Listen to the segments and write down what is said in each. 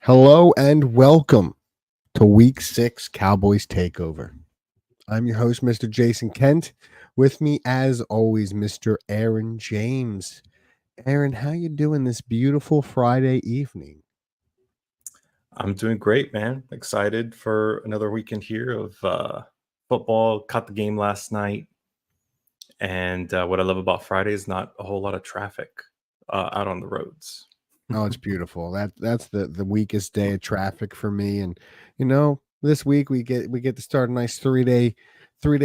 Hello and welcome to Week 6 Cowboys Takeover. I'm your host, Mr. Jason Kent. With me, as always, Mr. Aaron James. Aaron, how you doing this beautiful Friday evening? I'm doing great, man. Excited for another weekend here of football. Caught the game last night, and what I love about Friday is not a whole lot of traffic out on the roads. Oh, it's beautiful. That's the weakest day of traffic for me. And this week we get to start a nice three day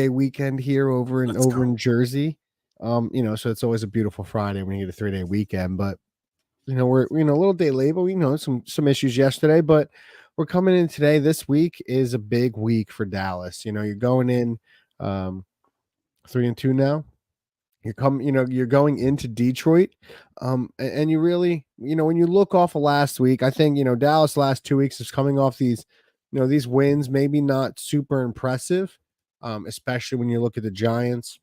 weekend here Let's over in go. Jersey. So it's always a beautiful Friday when you get a 3-day weekend. But we're a little day late, but some issues yesterday, but we're coming in today. This week is a big week for Dallas. You're going in 3-2 now. You're going into Detroit. And you really, when you look off of last week, I think, Dallas last 2 weeks is coming off these wins, maybe not super impressive, especially when you look at the Giants.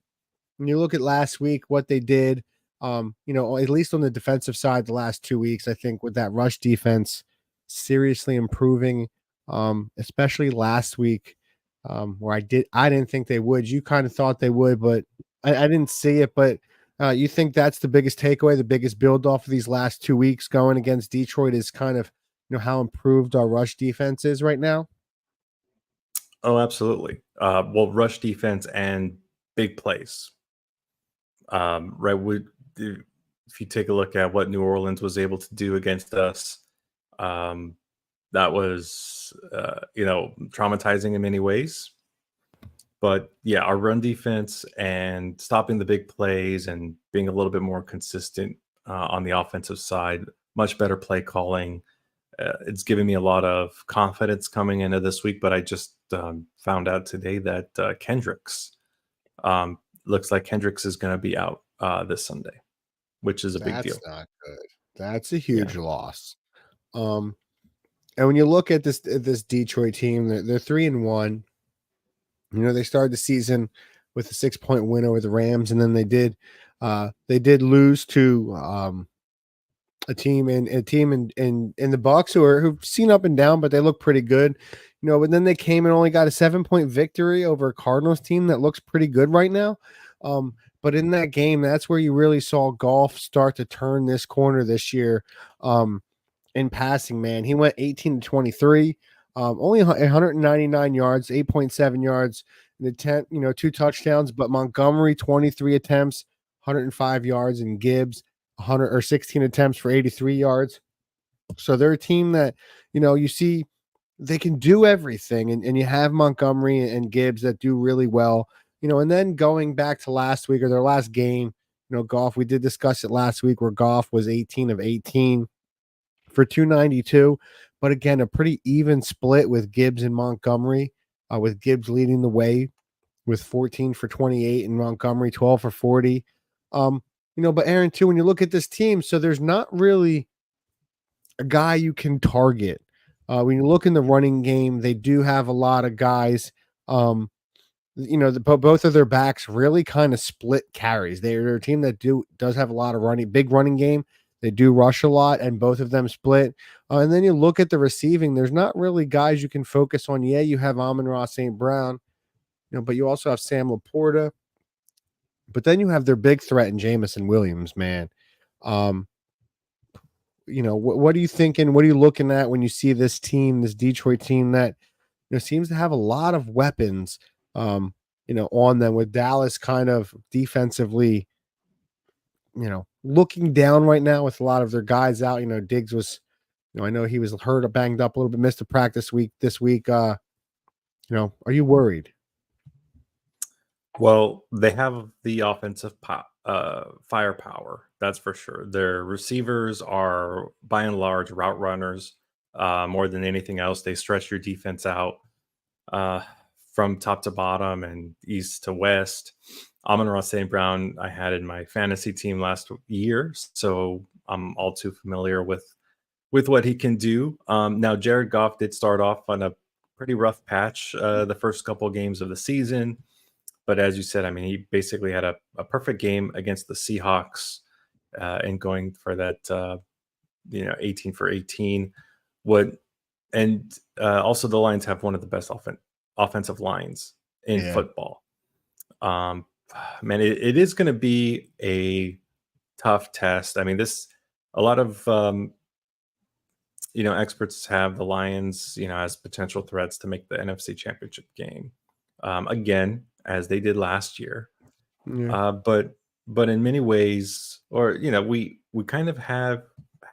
When you look at last week, what they did, at least on the defensive side, the last 2 weeks, I think with that rush defense seriously improving, especially last week, where I didn't think they would. You kind of thought they would, but I didn't see it. But you think that's the biggest takeaway, the biggest build off of these last 2 weeks going against Detroit is kind of, how improved our rush defense is right now? Oh, absolutely. Well, rush defense and big plays. Right. If you take a look at what New Orleans was able to do against us, um, that was traumatizing in many ways. But yeah, our run defense and stopping the big plays and being a little bit more consistent on the offensive side, much better play calling. It's giving me a lot of confidence coming into this week. But I just found out today that um, looks like Kendricks is going to be out this Sunday, which is a big That's deal. not good. That's a Yeah. huge loss. Um, And when you look at this Detroit team, they're 3-1. They started the season with a 6-point win over the Rams, and then they did lose to a team in the Bucks who've seen up and down, but they look pretty good. But then they came and only got a 7-point victory over a Cardinals team that looks pretty good right now. But in that game, that's where you really saw Goff start to turn this corner this year. In passing, man. He went 18 to 23, only 199 yards, 8.7 yards, and 2 touchdowns. But Montgomery, 23 attempts, 105 yards, and Gibbs, 16 attempts for 83 yards. So they're a team that, you see they can do everything. And you have Montgomery and Gibbs that do really well, and then going back to last week or their last game, Goff, we did discuss it last week where Goff was 18 of 18 for 292. But again, a pretty even split with Gibbs and Montgomery, with Gibbs leading the way with 14 for 28 and Montgomery 12 for 40. But Aaron, too, when you look at this team, so there's not really a guy you can target. When you look in the running game, they do have a lot of guys. Both of their backs really kind of split carries. They're a team that does have a lot of big running game. They do rush a lot, and both of them split. And then you look at the receiving. There's not really guys you can focus on. Yeah, you have Amon-Ra St. Brown, but you also have Sam Laporta. But then you have their big threat in Jamison Williams, man. Um, what are you thinking? What are you looking at when you see this team, this Detroit team that seems to have a lot of weapons, on them, with Dallas kind of defensively, looking down right now with a lot of their guys out. Diggs was, I know he was hurt or banged up a little bit, missed a practice this week. Are you worried? Well, they have the offensive firepower, that's for sure. Their receivers are, by and large, route runners. More than anything else, they stretch your defense out uh, from top to bottom and east to west. Amon-Ra St. Brown, I had in my fantasy team last year, so I'm all too familiar with what he can do. Now, Jared Goff did start off on a pretty rough patch the first couple games of the season. But as you said, I mean, he basically had a perfect game against the Seahawks and going for that, 18 for 18. What and also the Lions have one of the best offensive lines in Yeah. football. Man, it is going to be a tough test. I mean, a lot of experts have the Lions, as potential threats to make the NFC Championship game again, as they did last year. Yeah. But in many ways, or we kind of have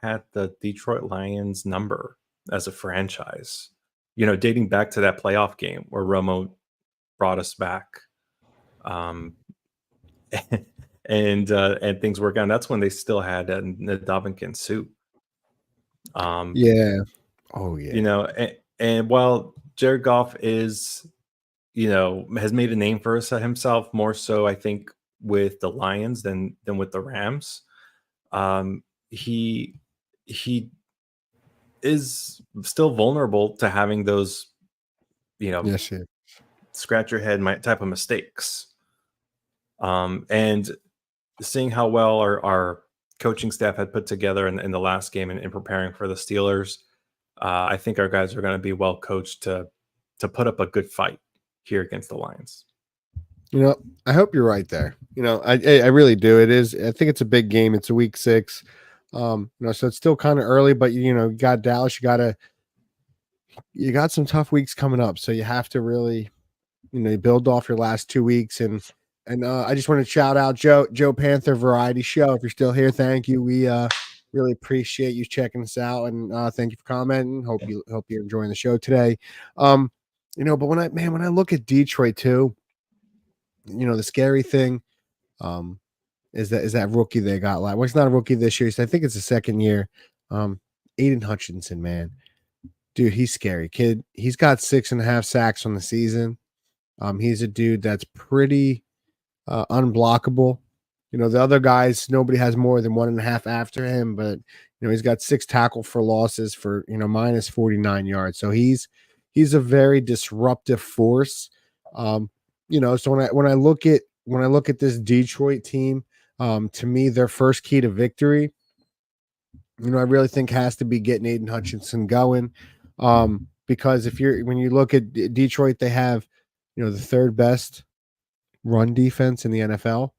had the Detroit Lions number as a franchise. Dating back to that playoff game where Romo brought us back, and things worked out. And that's when they still had Ndamukong Suh. Yeah. Oh yeah. And while Jared Goff is, has made a name for himself more so, I think, with the Lions than with the Rams. He he is still vulnerable to having those, Yes, yeah. scratch your head type of mistakes. And seeing how well our coaching staff had put together in the last game and in preparing for the Steelers, I think our guys are going to be well coached to put up a good fight here against the Lions. I hope you're right there. I really do. It is. I think it's a big game. It's a week 6. So it's still kind of early, but you got Dallas. You got some tough weeks coming up, so you have to really, build off your last 2 weeks. And I just want to shout out Joe Panther Variety Show. If you're still here, thank you. We really appreciate you checking us out, and thank you for commenting. Hope you're enjoying the show today. But when I look at Detroit too, the scary thing is that rookie they got. Well, it's not a rookie this year. So I think it's the second year. Aiden Hutchinson, man, dude, he's scary. Kid, he's got 6.5 sacks on the season. He's a dude that's pretty unblockable. The other guys, nobody has more than 1.5 after him, but he's got 6 tackle for losses for minus 49 yards. So he's a very disruptive force. So when I look at this Detroit team, to me, their first key to victory, I really think has to be getting Aiden Hutchinson going. Because when you look at Detroit, they have, the 3rd best run defense in the NFL.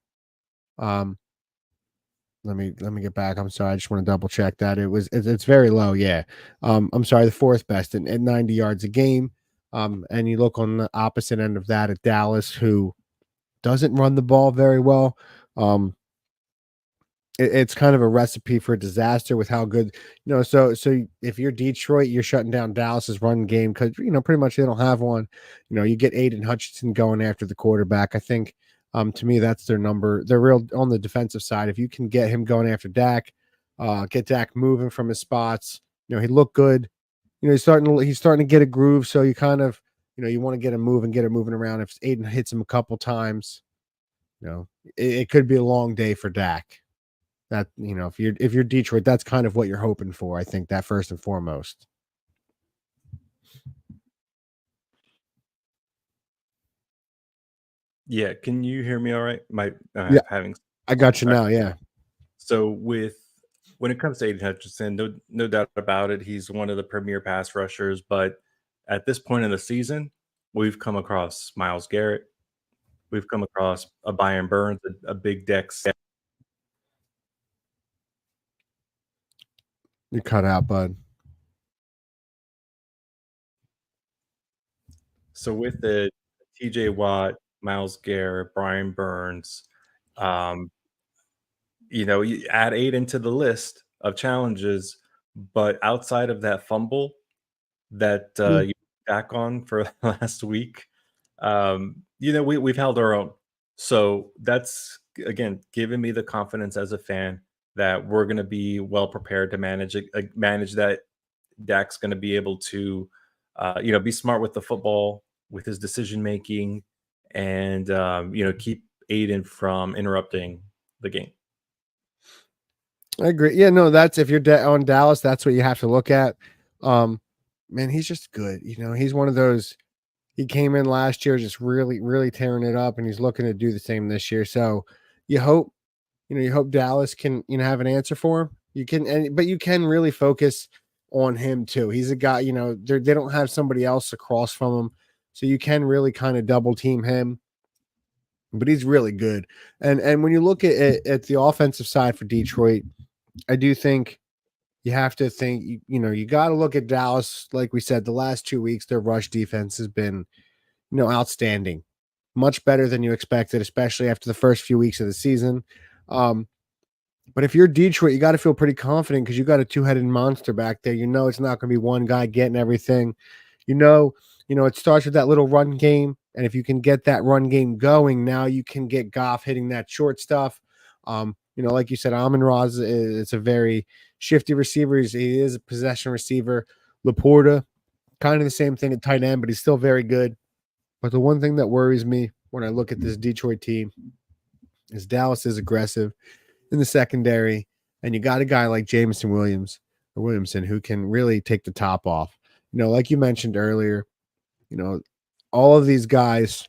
Let me get back. I'm sorry. I just want to double check that. It's very low. Yeah. I'm sorry. The 4th best at 90 yards a game. And you look on the opposite end of that at Dallas, who doesn't run the ball very well. It's kind of a recipe for disaster with how good, so if you're Detroit, you're shutting down Dallas's run game because, pretty much they don't have one. You get Aiden Hutchinson going after the quarterback. I think, to me, that's their number. They're real on the defensive side. If you can get him going after Dak, get Dak moving from his spots, he looked good. He's starting to get a groove. So you kind of, you want to get him moving around. If Aiden hits him a couple times, it could be a long day for Dak. That, if you're Detroit, that's kind of what you're hoping for. I think that first and foremost. Yeah, can you hear me all right? Yeah, Having I got you all right. now. Yeah. So when it comes to Aiden Hutchinson, no doubt about it, he's one of the premier pass rushers. But at this point in the season, we've come across Myles Garrett, we've come across a Brian Burns, a big Dex. You cut out, bud. So with the TJ Watt, Myles Garrett, Brian Burns, you add 8 into the list of challenges, but outside of that fumble that you back on for last week, we've held our own. So that's, again, giving me the confidence as a fan that we're going to be well prepared to manage that. Dak's going to be able to, be smart with the football, with his decision making, and keep Aiden from interrupting the game. I agree. Yeah, no, that's if you're on Dallas, that's what you have to look at. Man, he's just good. He's one of those. He came in last year just really, really tearing it up, and he's looking to do the same this year. So you hope, you hope Dallas can, have an answer for him. But you can really focus on him too. He's a guy, they don't have somebody else across from him, so you can really kind of double team him. But he's really good. And when you look at the offensive side for Detroit, I do think you have to think, you got to look at Dallas. Like we said, the last 2 weeks, their rush defense has been, outstanding, much better than you expected, especially after the first few weeks of the season. But if you're Detroit, you got to feel pretty confident because you got a two-headed monster back there. It's not going to be one guy getting everything. You know, it starts with that little run game, and if you can get that run game going, now you can get Goff hitting that short stuff. Like you said, Amon-Ra is a very shifty receiver. He is a possession receiver. Laporta, kind of the same thing at tight end, but he's still very good. But the one thing that worries me when I look at this Detroit team is Dallas is aggressive in the secondary, and you got a guy like Williamson who can really take the top off. Like you mentioned earlier, all of these guys,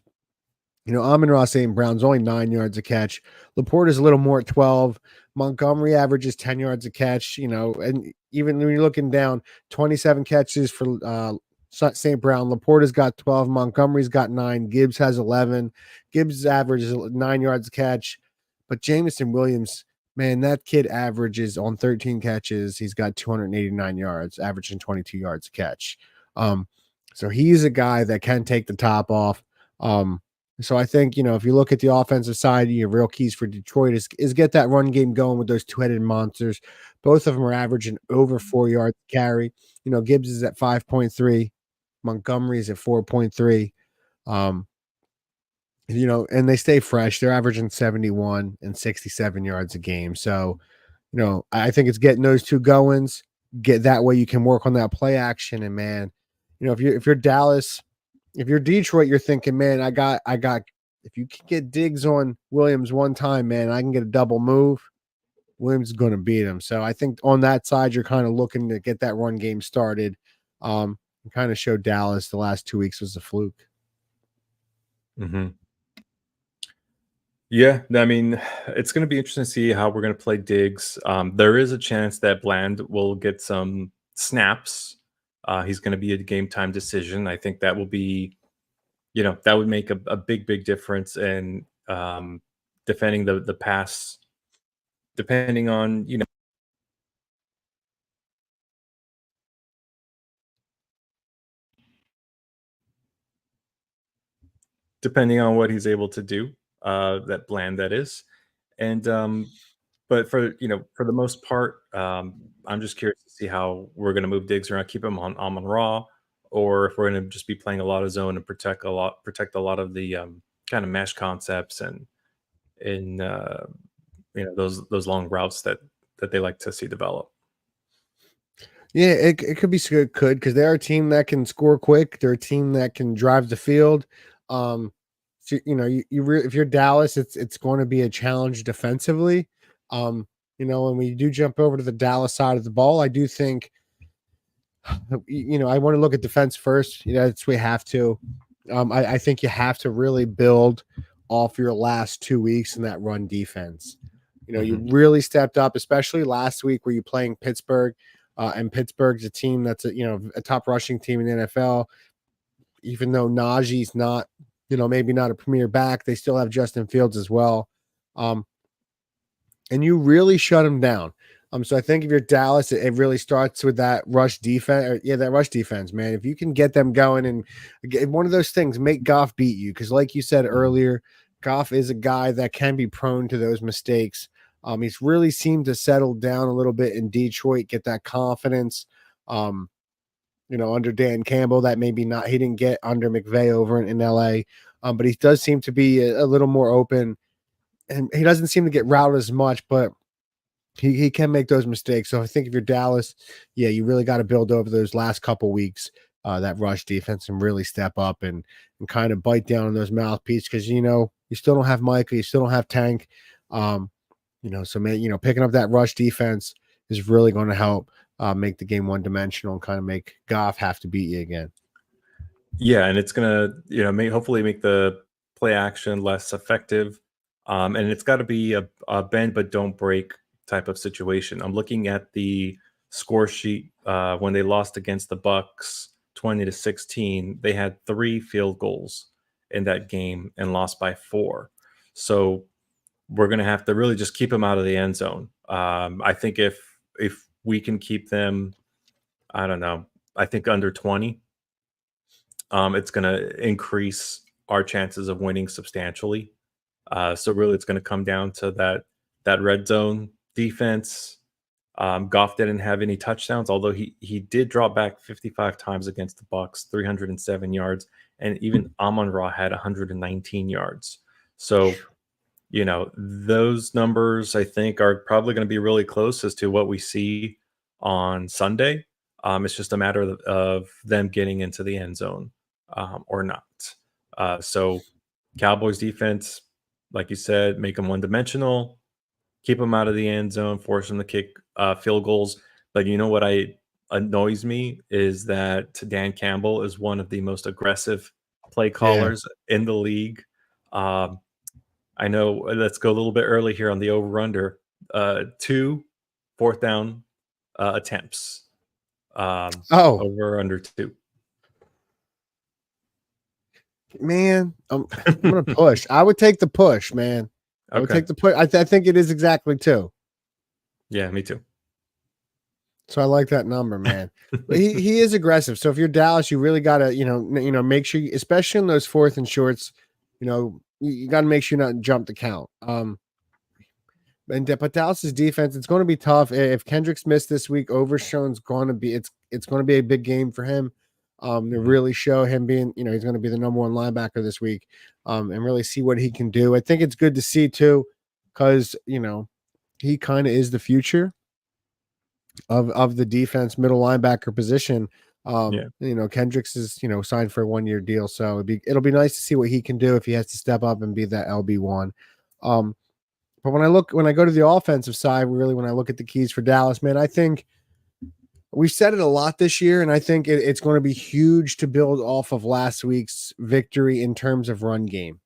Amon-Ra St. Brown's only 9 yards a catch. Laporte is a little more at 12. Montgomery averages 10 yards a catch, and even when you're looking down, 27 catches for St. Brown. Laporte has got 12. Montgomery's got 9. Gibbs has 11. Gibbs averages 9 yards a catch. But Jameson Williams, man, that kid averages on 13 catches. He's got 289 yards, averaging 22 yards a catch. So he's a guy that can take the top off. So I think, if you look at the offensive side, your real keys for Detroit is get that run game going with those two-headed monsters. Both of them are averaging over 4 yards carry. Gibbs is at 5.3. Montgomery is at 4.3. And they stay fresh. They're averaging 71 and 67 yards a game. So, I think it's getting those two goings. Get that way you can work on that play action. And man, if you're Dallas, if you're Detroit, you're thinking, man, I got. If you can get Diggs on Williams one time, man, I can get a double move. Williams is going to beat him. So I think on that side, you're kind of looking to get that run game started. And kind of show Dallas the last 2 weeks was a fluke. Mm-hmm. Yeah, I mean, it's going to be interesting to see how we're going to play Diggs. There is a chance that Bland will get some snaps. He's going to be a game time decision. I think that will be, that would make a big difference in defending the pass, depending on, depending on what he's able to do, that Bland that is. And but for the most part, I'm just curious to see how we're going to move Diggs around, keep him on Amon-Ra, or if we're going to just be playing a lot of zone and protect a lot of the kind of mesh concepts and in those long routes that they like to see develop. Yeah, it could be good, because they're a team that can score quick. They're a team that can drive the field. So, if you're Dallas, it's going to be a challenge defensively. When we do jump over to the Dallas side of the ball, I do think, I want to look at defense first. It's we have to. I think you have to really build off your last 2 weeks in that run defense. You really stepped up, especially last week where you're playing Pittsburgh. And Pittsburgh's a team that's a top rushing team in the NFL. Even though Najee's not, maybe not a premier back, they still have Justin Fields as well. And you really shut them down. So I think if you're Dallas, it really starts with that rush defense. That rush defense, man. If you can get them going and get one of those things, make Goff beat you. Because like you said earlier, Goff is a guy that can be prone to those mistakes. He's really seemed to settle down a little bit in Detroit, get that confidence. Under Dan Campbell, that maybe not he didn't get under McVay over in LA. But he does seem to be a little more open, and he doesn't seem to get routed as much, but he can make those mistakes. So I think if you're Dallas, you really got to build over those last couple weeks, that rush defense, and really step up and kind of bite down on those mouthpieces, because you still don't have Micah, you still don't have Tank. So picking up that rush defense is really going to help make the game one-dimensional and kind of make Goff have to beat you again. Yeah, and it's gonna hopefully make the play action less effective, and it's got to be a bend but don't break type of situation. I'm looking at the score sheet when they lost against the Bucks 20-16. They had 3 field goals in that game and lost by 4. So we're going to have to really just keep them out of the end zone. I think if we can keep them, I don't know, I think under 20, it's going to increase our chances of winning substantially. So really, it's going to come down to that red zone defense. Goff didn't have any touchdowns, although he did drop back 55 times against the Bucks, 307 yards, and even Amon-Ra had 119 yards. So, those numbers I think are probably going to be really close as to what we see on Sunday. It's just a matter of them getting into the end zone or not. So Cowboys defense, like you said, make them one-dimensional, keep them out of the end zone, force them to kick field goals. But you know what annoys me is that Dan Campbell is one of the most aggressive play callers in the league. I know, let's go a little bit early here on the over-under. 2 fourth down attempts. Over under 2. Man, I'm going to push. I would take the push, man. I would take the push. I think it is exactly 2. Yeah, me too. So I like that number, man. But he is aggressive. So if you're Dallas, you really got to, make sure, especially in those 4th and shorts, you got to make sure you not jump the count. But Dallas's defense, it's going to be tough. If Kendrick's missed this week, Overshown's going to be it's going to be a big game for him. To really show him being, he's going to be the number 1 linebacker this week, and really see what he can do. I think it's good to see too, because he kind of is the future of the defense middle linebacker position. Kendricks is signed for a 1-year deal, so it'll be nice to see what he can do if he has to step up and be that LB1. But when I go to the offensive side, really when I look at the keys for Dallas, man, I think we've said it a lot this year, and I think it's going to be huge to build off of last week's victory in terms of run game.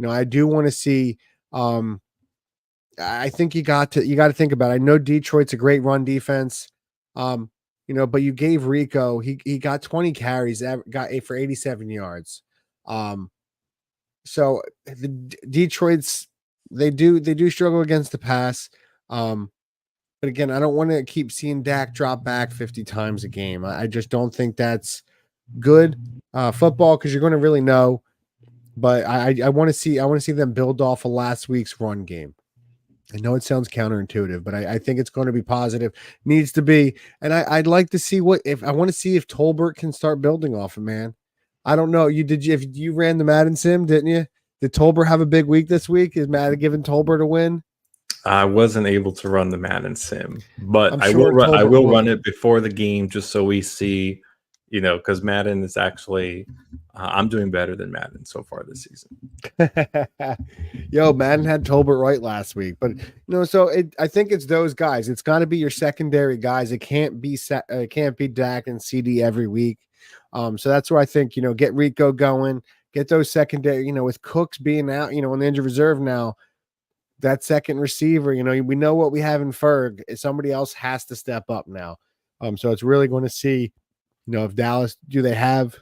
I do want to see. I think you got to think about it. I know Detroit's a great run defense, but you gave Rico he got 20 carries, got 8 for 87 yards. So the Detroit's they do struggle against the pass. But again, I don't want to keep seeing Dak drop back 50 times a game. I just don't think that's good football, because you're going to really know. But I want to see them build off of last week's run game. I know it sounds counterintuitive, but I think it's going to be positive. Needs to be, and I'd like to see if Tolbert can start building off of, man. I don't know. If you ran the Madden sim, didn't you? Did Tolbert have a big week this week? Is Madden giving Tolbert a win? I wasn't able to run the Madden sim, but I will run it before the game just so we see, because Madden is actually, I'm doing better than Madden so far this season. Yo, Madden had Tolbert right last week, but I think it's those guys. It's got to be your secondary guys. It can't be Dak and CD every week. So that's where I think get Rico going, get those secondary. With Cooks being out, on the injured reserve now. That second receiver, we know what we have in Ferg. Somebody else has to step up now. So it's really going to see, if Dallas, do they have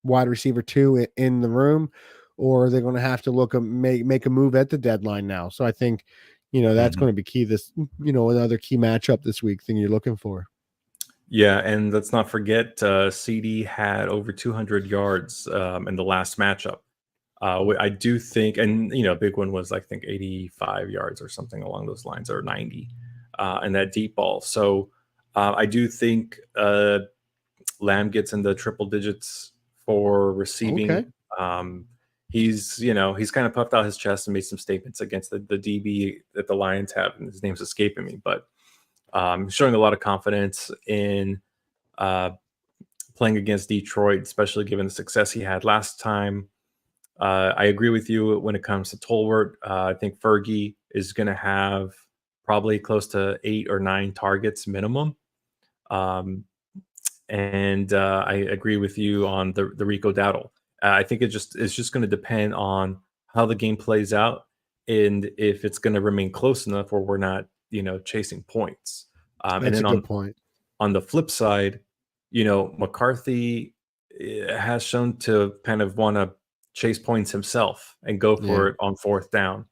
wide receiver 2 in the room, or are they going to have to make a move at the deadline now? So I think, that's going to be key. This, another key matchup this week thing you're looking for. Yeah, and let's not forget, CD had over 200 yards in the last matchup. I do think, and big one was I think 85 yards or something along those lines, or 90, and that deep ball. So I do think Lamb gets in the triple digits for receiving. Okay. He's kind of puffed out his chest and made some statements against the DB that the Lions have, and his name's escaping me, but showing a lot of confidence in playing against Detroit, especially given the success he had last time. I agree with you when it comes to Tolbert. I think Fergie is going to have probably close to 8 or 9 targets minimum. And I agree with you on the Rico Dowdle. I think it's just going to depend on how the game plays out and if it's going to remain close enough where we're not, chasing points. That's a good point. on the flip side, McCarthy has shown to kind of want to chase points himself and go Yeah. for it on fourth down.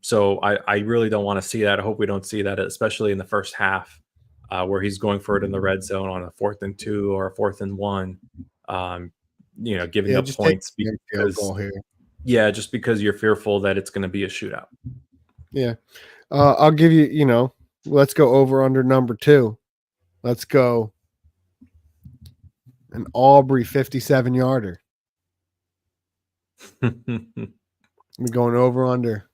So I really don't want to see that. I hope we don't see that, especially in the first half, where he's going for it in the red zone on a 4th and 2 or a 4th and 1. Giving Yeah, up just take points a field because goal here. just because you're fearful that it's going to be a shootout. Yeah. I'll give you, let's go over under number 2. Let's go an Aubrey 57-yarder. We're going over under.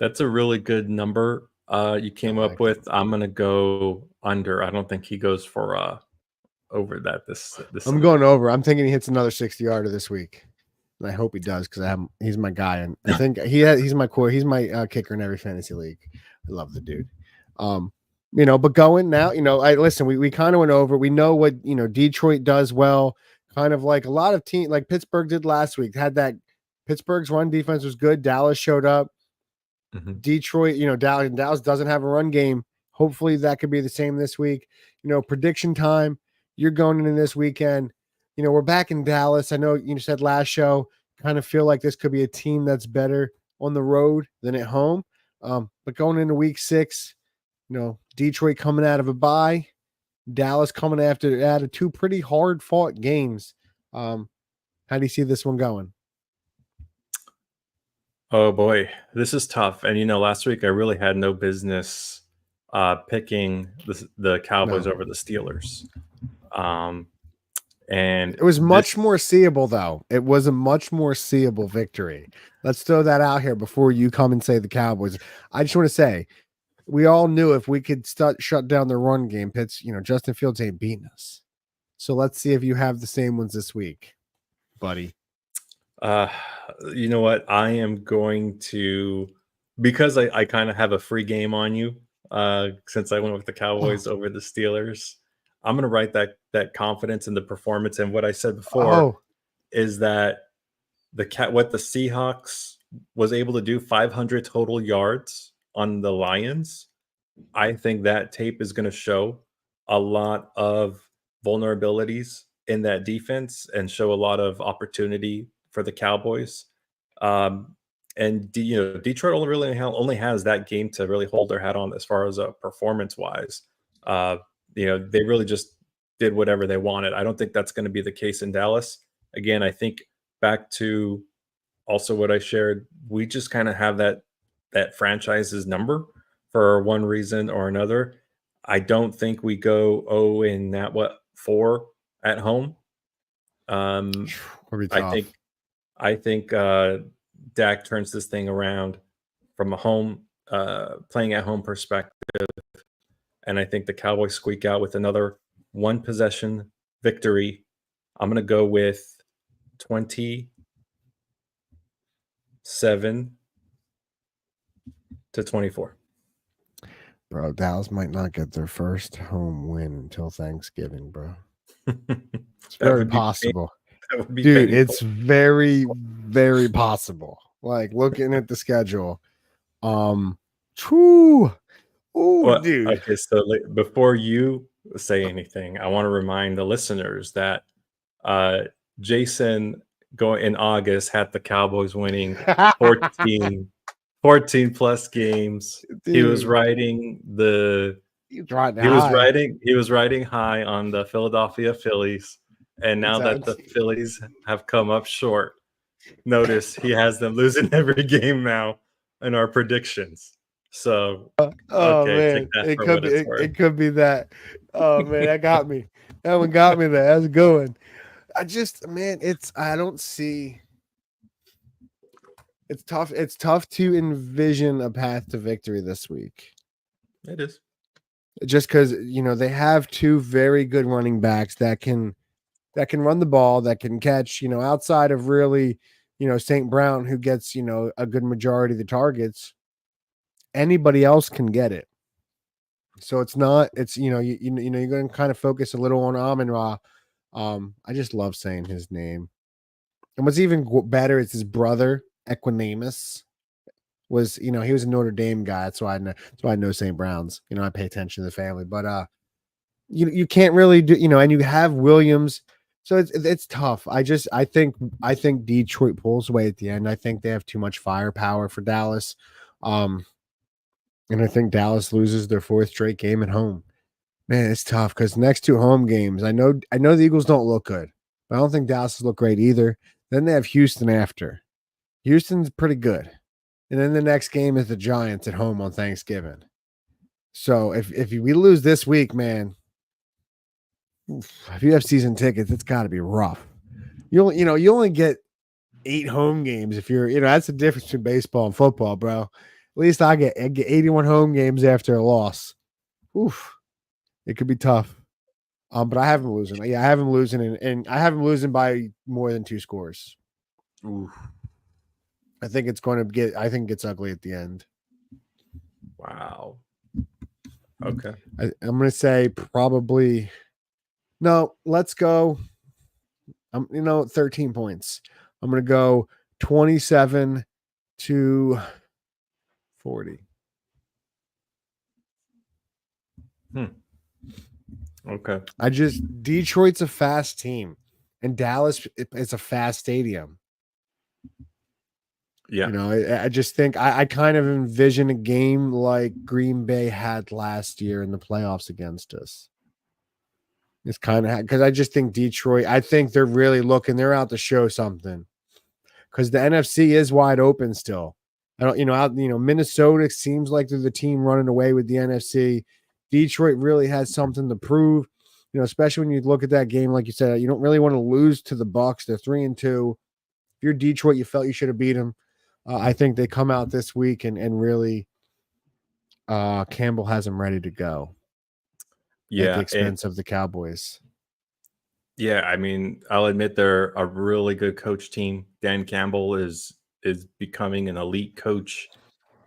That's a really good number you came up with. I'm gonna go under. I don't think he goes for over that this I'm Sunday. going over. I'm thinking he hits another 60-yarder this week. And I hope he does because he's my guy, and I think he's my core. He's my kicker in every fantasy league. I love the dude. But going now, I listen. We kind of went over. We know what Detroit does well, kind of like a lot of teams, like Pittsburgh did last week. Had that Pittsburgh's run defense was good. Dallas showed up. Mhm. Detroit, Dallas doesn't have a run game. Hopefully that could be the same this week. Prediction time. You're going into this weekend. We're back in Dallas. I know you said last show, kind of feel like this could be a team that's better on the road than at home. But going into week 6, Detroit coming out of a bye, Dallas coming out of 2 pretty hard fought games. How do you see this one going? Oh boy, this is tough. And last week I really had no business picking the Cowboys No. over the Steelers. And It was much more seeable, though. It was a much more seeable victory. Let's throw that out here before you come and say the Cowboys. I just want to say, we all knew if we could shut down the run game, Justin Fields ain't beating us. So let's see if you have the same ones this week, buddy. You know what? I am going to, because I kind of have a free game on you, since I went with the Cowboys over the Steelers. I'm going to write that confidence in the performance. And what I said before is that what the Seahawks was able to do, 500 total yards on the Lions. I think that tape is going to show a lot of vulnerabilities in that defense and show a lot of opportunity for the Cowboys. And Detroit only has that game to really hold their hat on as far as performance wise. They really just did whatever they wanted. I don't think that's going to be the case in Dallas. Again, I think back to also what I shared, we just kind of have that franchise's number for one reason or another. I don't think we go 0 in that 4 at home. Be tough. I think Dak turns this thing around from a home playing at home perspective, and I think the Cowboys squeak out with another one possession victory. I'm going to go with 27-24. Bro, Dallas might not get their first home win until Thanksgiving, bro. It's very possible. Dude, painful. It's very, very possible. Like looking at the schedule. Dude. Okay, so before you say anything, I want to remind the listeners that Jason going in August had the Cowboys winning 14 plus games. Dude, He was riding high on the Philadelphia Phillies, and now that the Phillies have come up short, notice he has them losing every game now in our predictions. So okay, take that for what it's worth. It could be that. Oh man, that got me. That one got me there. That's a good one. I don't see. It's tough. It's tough to envision a path to victory this week. It is. Just because they have 2 very good running backs that can run the ball, that can catch, outside of really, St. Brown, who gets, a good majority of the targets. Anybody else can get it. So it's not, it's, you're going to kind of focus a little on Amon-Ra. I just love saying his name. And what's even better is his brother, Equanimus. was, he was a Notre Dame guy. That's why I know St. Brown's. I pay attention to the family, but you can't really do, and you have Williams, so it's tough. I think Detroit pulls away at the end. I think they have too much firepower for Dallas, and I think Dallas loses their 4th straight game at home. Man, it's tough because next 2 home games, I know the Eagles don't look good, but I don't think Dallas look great either. Then they have Houston after. Houston's pretty good. And then the next game is the Giants at home on Thanksgiving. So if we lose this week, man, if you have season tickets, it's got to be rough. You only get 8 home games if you're, that's the difference between baseball and football, bro. At least I get 81 home games after a loss. Oof. It could be tough. But I have them losing. Yeah, I have them losing, and I have them losing by more than 2 scores. Oof. I think it gets ugly at the end. Wow. Okay. I'm going to say probably, no, let's go. 13 points. I'm going to go 27-40. Okay. Detroit's a fast team, and Dallas is a fast stadium. Yeah. I just think I kind of envision a game like Green Bay had last year in the playoffs against us. It's kind of because I just think Detroit, I think they're really looking, they're out to show something because the NFC is wide open still. I don't, Minnesota seems like they're the team running away with the NFC. Detroit really has something to prove, especially when you look at that game, like you said, you don't really want to lose to the Bucs. They're 3-2. If you're Detroit, you felt you should have beat them. I think they come out this week and really Campbell has them ready to go. Yeah, at the expense of the Cowboys. Yeah, I mean, I'll admit they're a really good coach team. Dan Campbell is becoming an elite coach,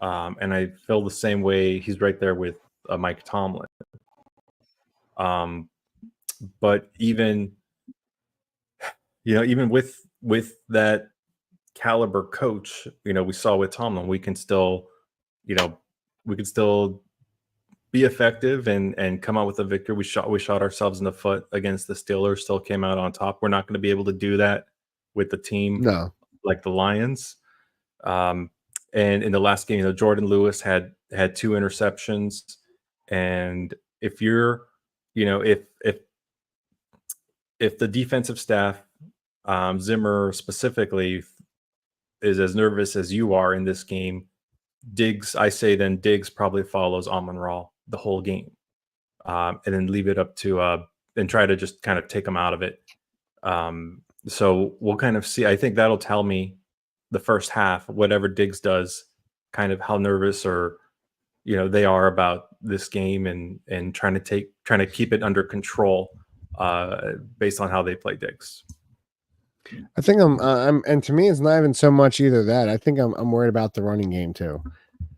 and I feel the same way. He's right there with Mike Tomlin. But even even with that caliber coach, we saw with Tomlin, we can still be effective and come out with a victory. We shot ourselves in the foot against the Steelers, still came out on top. We're not going to be able to do that with the team like the Lions. And in the last game, Jordan Lewis had 2 interceptions. And if you're, if the defensive staff, Zimmer specifically, is as nervous as you are in this game, Diggs probably follows Amon-Ra the whole game, and then leave it up to and try to just kind of take them out of it. So we'll kind of see. I think that'll tell me the first half, whatever Diggs does, kind of how nervous or they are about this game and trying to keep it under control based on how they play Diggs. I think and to me, it's not even so much either that. I think I'm worried about the running game too.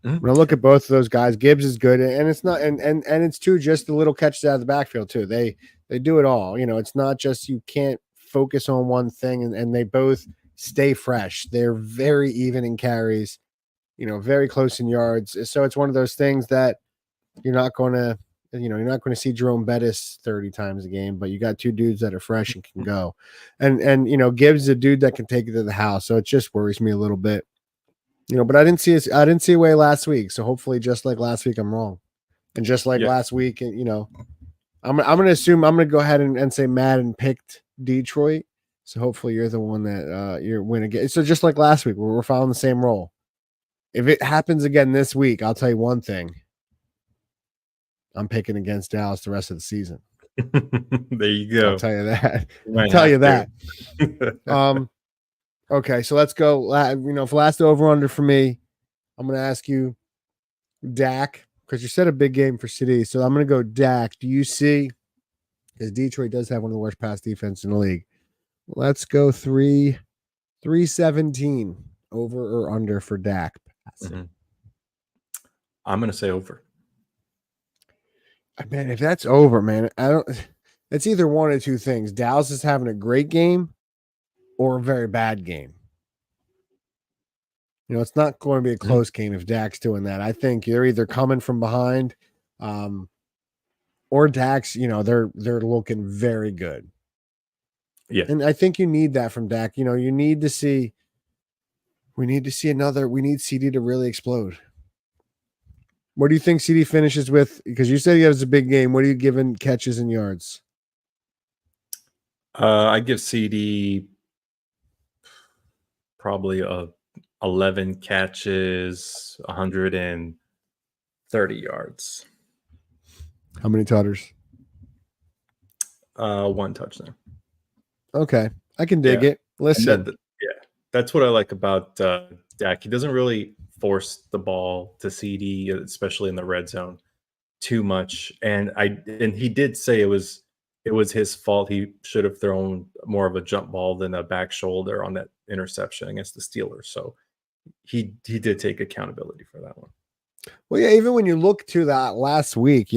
Mm-hmm. When I look at both of those guys, Gibbs is good, and it's not, and it's too just the little catches out of the backfield too. They do it all. It's not just you can't focus on one thing, and they both stay fresh. They're very even in carries, very close in yards. So it's one of those things that you're not going to see Jerome Bettis 30 times a game, but you got 2 dudes that are fresh and can go. And Gibbs is a dude that can take it to the house. So it just worries me a little bit. But I didn't see a way last week. So hopefully just like last week, I'm wrong. And just like last week, I'm going to assume I'm going to go ahead and say Madden picked Detroit. So hopefully you're the one that you're winning again. So just like last week, we're following the same role. If it happens again this week, I'll tell you one thing. I'm picking against Dallas the rest of the season. There you go. I'll tell you that. Okay, so let's go. For last over under for me, I'm going to ask you Dak, because you said a big game for City. So I'm going to go Dak. Do you see, because Detroit does have one of the worst pass defense in the league. Let's go 317 over or under for Dak. Mm-hmm. I'm going to say over. Man, if that's over, man, it's either one of 2 things. Dallas is having a great game or a very bad game. It's not going to be a close game if Dak's doing that. I think they're either coming from behind, or Dak's. They're looking very good. Yeah. And I think you need that from Dak. You need to see. We need to see another. We need CD to really explode. What do you think CD finishes with? Because you said he has a big game. What are you giving catches and yards? I give CD probably 11 catches, 130 yards. How many tutters? 1 touchdown. Okay, I can dig it. Listen, that's what I like about Dak. He doesn't really force the ball to CD, especially in the red zone, too much. And he did say it was his fault. He should have thrown more of a jump ball than a back shoulder on that interception against the Steelers. So he did take accountability for that one. Well, yeah, even when you look to that last week,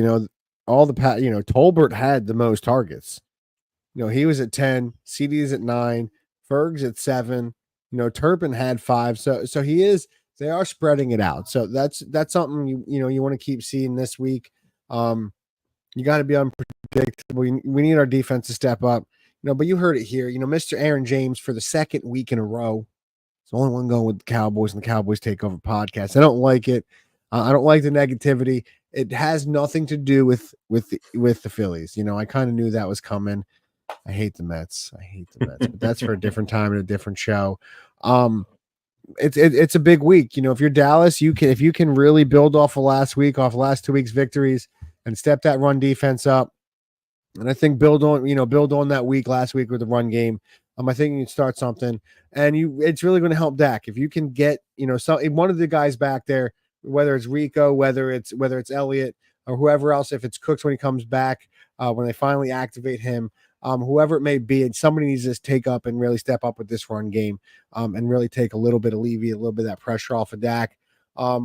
all the Tolbert had the most targets. He was at 10, CD's at 9, Ferg's at 7, Turpin had 5. So they are spreading it out. So that's something you want to keep seeing this week. You got to be unpredictable. We need our defense to step up. But you heard it here. Mr. Aaron James for the second week in a row. It's the only one going with the Cowboys and the Cowboys Takeover podcast. I don't like it. I don't like the negativity. It has nothing to do with the Phillies. I kind of knew that was coming. I hate the Mets. But that's for a different time and a different show. It's a big week. If you're Dallas, if you can really build off of last 2 weeks victories and step that run defense up. And I think build on that last week with the run game. I think you can start something, and it's really going to help Dak if you can get one of the guys back there, whether it's Rico, whether it's Elliott or whoever else. If it's Cooks when he comes back, when they finally activate him, whoever it may be, and somebody needs to take up and really step up with this run game, and really take alleviate a little bit of that pressure off of Dak. But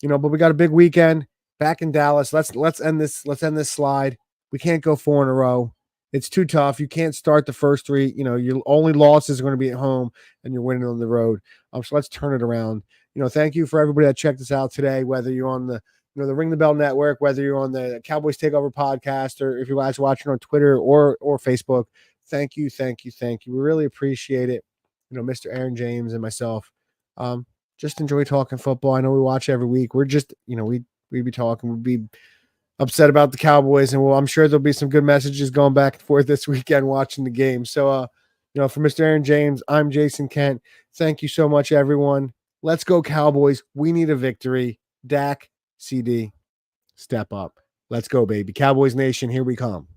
we got a big weekend back in Dallas. Let's end this slide. We can't go 4 in a row. It's too tough. You can't start the first 3. Your only losses are going to be at home, and you're winning on the road. So let's turn it around. Thank you for everybody that checked us out today, whether you're on the the Ring the Bell Network, whether you're on the Cowboys Takeover podcast, or if you're guys watching on Twitter or Facebook. Thank you. We really appreciate it. Mr. Aaron James and myself, just enjoy talking football. I know we watch every week. We're just, we'd be talking. We'd be upset about the Cowboys, and I'm sure there'll be some good messages going back and forth this weekend watching the game. So, for Mr. Aaron James, I'm Jason Kent. Thank you so much, everyone. Let's go Cowboys. We need a victory. Dak, CD, step up. Let's go, baby. Cowboys Nation, here we come.